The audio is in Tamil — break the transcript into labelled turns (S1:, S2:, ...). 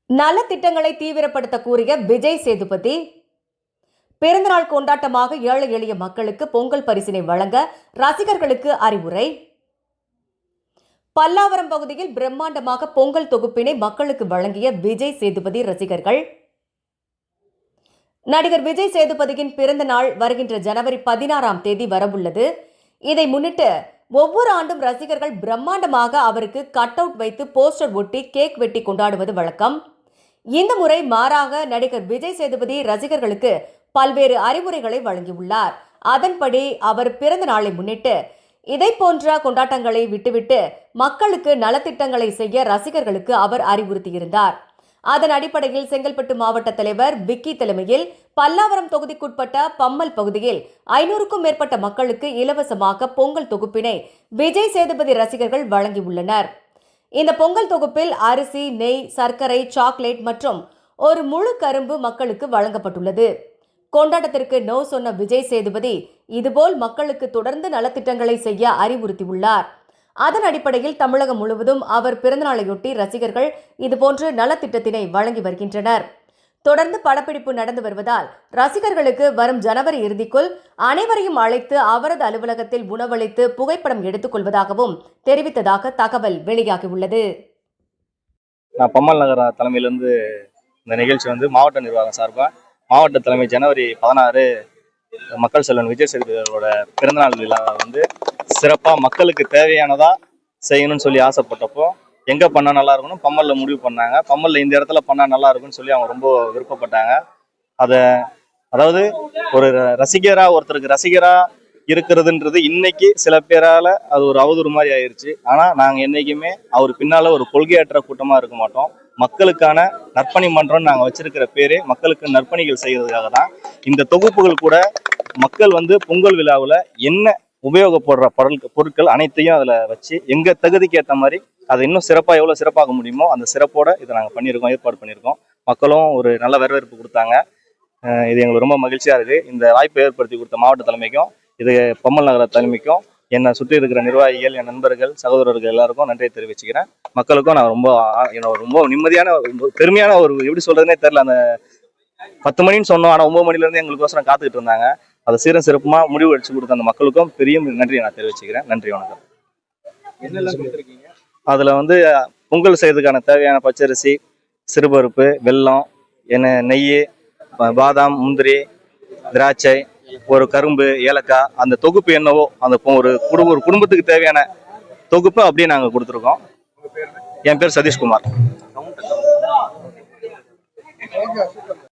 S1: நல திட்டங்களை தீவிரப்படுத்த கூறிய விஜய் சேதுபதி. பிறந்தநாள் கொண்டாட்டமாக ஏழை எளிய மக்களுக்கு பொங்கல் பரிசினை வழங்க ரசிகர்களுக்கு அறிவுரை. பல்லாவரம் பகுதியில் பிரம்மாண்டமாக பொங்கல் தொகுப்பினை மக்களுக்கு வழங்கிய விஜய் சேதுபதி ரசிகர்கள். நடிகர் விஜய் சேதுபதியின் பிறந்த நாள் வருகின்ற ஜனவரி 16ஆம் தேதி வரவுள்ளது. இதை முன்னிட்டு ஒவ்வொரு ஆண்டும் ரசிகர்கள் பிரம்மாண்டமாக அவருக்கு கட் அவுட் வைத்து போஸ்டர் ஒட்டி கேக் வெட்டி கொண்டாடுவது வழக்கம். இந்த முறை மாறாக நடிகர் விஜய் சேதுபதி ரசிகர்களுக்கு பல்வேறு அறிவுரைகளை வழங்கியுள்ளார். அதன்படி அவர் பிறந்த நாளை முன்னிட்டு இதை போன்ற கொண்டாட்டங்களை விட்டுவிட்டு மக்களுக்கு நலத்திட்டங்களை செய்ய ரசிகர்களுக்கு அவர் அறிவுறுத்தியிருந்தார். அதன் அடிப்படையில் செங்கல்பட்டு மாவட்ட தலைவர் விக்கி தலைமையில் பல்லாவரம் தொகுதிக்குட்பட்ட பம்மல் பகுதியில் 500க்கும் மேற்பட்ட மக்களுக்கு இலவசமாக பொங்கல் தொகுப்பினை விஜய் சேதுபதி ரசிகர்கள் வழங்கியுள்ளனர். இந்த பொங்கல் தொகுப்பில் அரிசி, நெய், சர்க்கரை, சாக்லேட் மற்றும் ஒரு முழு கரும்பு மக்களுக்கு வழங்கப்பட்டுள்ளது. கொண்டாட்டத்திற்கு நோ சொன்ன விஜய் சேதுபதி இதுபோல் மக்களுக்கு தொடர்ந்து நலத்திட்டங்களை செய்ய அறிவுறுத்தியுள்ளார். அதன் அடிப்படையில் தமிழகம் முழுவதும் அவர் பிறந்தநாளையொட்டி ரசிகர்கள் இதுபோன்று நலத்திட்டத்தினை வழங்கி வருகின்றனர். தொடர்ந்து படப்பிடிப்பு நடந்து வருவதால் ரசிகர்களுக்கு வரும் ஜனவரி இறுதிக்குள் அனைவரையும் அழைத்து அவரது அலுவலகத்தில் உணவளித்து புகைப்படம் எடுத்துக் கொள்வதாகவும் தெரிவித்ததாக தகவல் வெளியாகியுள்ளது.
S2: நான் பம்மல் நகர தலைமையிலிருந்து இந்த நிகழ்ச்சி மாவட்ட நிர்வாகம் சார்பாக மாவட்ட தலைமை ஜனவரி 16 மக்கள் செல்வன் விஜய் சேதுபதியோட பிறந்தநாள் விழாவை சிறப்பாக மக்களுக்கு தேவையானதா செய்யணும்னு சொல்லி ஆசைப்பட்டப்போ எங்கே பண்ணால் நல்லா இருக்குன்னு பம்மலில் முடிவு பண்ணாங்க. பம்மலில் இந்த இடத்துல பண்ணால் நல்லா இருக்குன்னு சொல்லி அவங்க ரொம்ப விருப்பப்பட்டாங்க. அதாவது ஒரு ஒருத்தருக்கு ரசிகராக இருக்கிறதுன்றது இன்னைக்கு சில பேரால் அது ஒரு அவதூறு மாதிரி ஆயிடுச்சு. ஆனால் நாங்கள் என்றைக்குமே அவர் பின்னால் ஒரு கொள்கையற்ற கூட்டமாக இருக்க மாட்டோம். மக்களுக்கான நற்பணி மன்றம்னு நாங்கள் வச்சிருக்கிற பேரே மக்களுக்கு நற்பணிகள் செய்யறதுக்காக தான். இந்த தொகுப்புகள் கூட மக்கள் பொங்கல் விழாவில் என்ன உபயோகப்படுற பொருட்கள் அனைத்தையும் அதில் வச்சு எங்கள் தகுதிக்கு ஏற்ற மாதிரி அதை இன்னும் சிறப்பாக எவ்வளோ சிறப்பாக முடியுமோ அந்த சிறப்போட இதை நாங்கள் பண்ணியிருக்கோம், ஏற்பாடு பண்ணியிருக்கோம். மக்களும் ஒரு நல்ல வரவேற்பு கொடுத்தாங்க. இது எங்களுக்கு ரொம்ப மகிழ்ச்சியாக இருக்குது. இந்த வாய்ப்பை ஏற்படுத்தி கொடுத்த மாவட்ட தலைமைக்கும் இது பம்மல் நகர தலைமைக்கும் என்னை சுற்றி இருக்கிற நிர்வாகிகள், என் நண்பர்கள், சகோதரர்கள் எல்லாருக்கும் நன்றியை தெரிவிச்சுக்கிறேன். மக்களுக்கும் நான் ரொம்ப நிம்மதியான பெருமையான எப்படி சொல்றதுனே தெரியல. அந்த 10 மணின்னு சொன்னோம், ஆனால் 9 மணிலேருந்து எங்களுக்கோசரம் காத்துக்கிட்டு இருந்தாங்க. அதை சீரம் சிறப்புமாக முடிவு அடிச்சு கொடுத்த அந்த மக்களுக்கும் பெரிய நன்றியை நான் தெரிவிச்சுக்கிறேன். நன்றி, வணக்கம். அதில் பொங்கல் செய்யறதுக்கான தேவையான பச்சரிசி, சிறுபருப்பு, வெல்லம், நெய், பாதாம், முந்திரி, திராட்சை, ஒரு கரும்பு, ஏலக்காய், அந்த தொகுப்பு என்னவோ அந்த ஒரு குடும்பத்துக்கு தேவையான தொகுப்பு அப்படியே நாங்கள் கொடுத்துருக்கோம். என் பேர் சதீஷ்குமார்.